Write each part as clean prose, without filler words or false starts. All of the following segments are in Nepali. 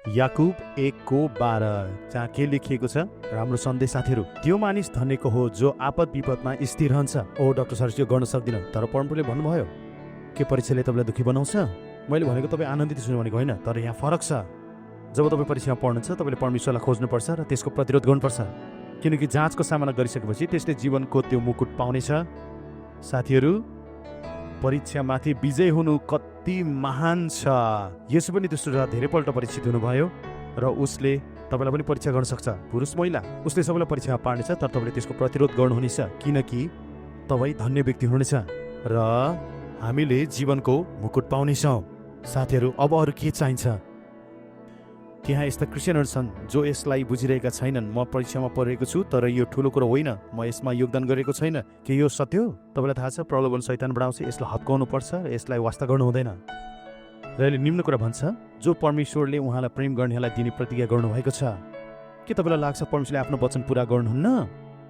याकुब 1:12 जहाँ के लेखिएको छ, राम्रो सन्देश साथीहरू, त्यो मानिस धन्यको हो जो आपद विपदमा स्थिर रहन्छ। ओ डाक्टर सर, यो गर्न सक्दिनँ, तर परमप्रभुले भन्नुभयो के परीक्षाले तपाईँलाई दुःखी बनाउँछ? मैले भनेको तपाईँ आनन्दित हुनु भनेको होइन, तर यहाँ फरक छ। जब तपाईँ परीक्षामा पढ्नुहुन्छ तपाईँले परमेश्वरलाई खोज्नुपर्छ र त्यसको प्रतिरोध गर्नुपर्छ, किनकि जाँचको सामना गरिसकेपछि त्यसले जीवनको त्यो मुकुट पाउनेछ। साथीहरू, परीक्षामाथि विजय हुनु कति महान छ। यसो पनि दोस्रो धेरैपल्ट परीक्षित हुनुभयो र उसले तपाईँलाई पनि परीक्षा गर्न सक्छ। पुरुष महिला उसले सबैलाई परीक्षामा पार्नेछ, तर तपाईँले त्यसको प्रतिरोध गर्नुहुनेछ, किनकि तपाईँ धन्य व्यक्ति हुनुहुनेछ र हामीले जीवनको मुकुट पाउनेछौँ। साथीहरू, अब अरू के चाहिन्छ? त्यहाँ यस्ता क्रिस्चियनहरू छन् जो यसलाई बुझिरहेका छैनन्। म परीक्षामा परेको छु, तर यो ठुलो कुरो होइन, म यसमा योगदान गरेको छैन। के यो सत्य हो? तपाईँलाई थाहा छ, प्रलोभन शैतान बढाउँछ, यसलाई हत्काउनु पर्छ र यसलाई वास्ता गर्नु हुँदैन। र यसले निम्न कुरा भन्छ, जो परमेश्वरले उहाँलाई प्रेम गर्नेलाई दिने प्रतिज्ञा गर्नुभएको छ। के तपाईँलाई लाग्छ परमेश्वरले आफ्नो वचन पुरा गर्नुहुन्न?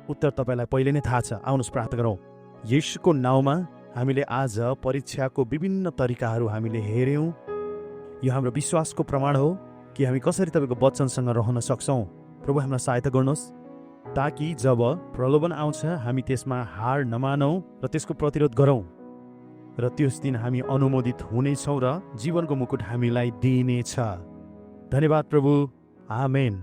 उत्तर तपाईँलाई पहिले नै थाहा छ। आउनुहोस् प्रार्थना गरौँ। येशूको नाउँमा हामीले आज परीक्षाको विभिन्न तरिकाहरू हामीले हेऱ्यौँ। यो हाम्रो विश्वासको प्रमाण हो कि हामी कसरी तपाईँको वचनसँग रहन सक्छौँ। प्रभु, हामीलाई सहायता गर्नुहोस् ताकि जब प्रलोभन आउँछ हामी त्यसमा हार नमानौँ र त्यसको प्रतिरोध गरौँ र त्यस दिन हामी अनुमोदित हुनेछौँ र जीवनको मुकुट हामीलाई दिइनेछ। धन्यवाद प्रभु। आमेन।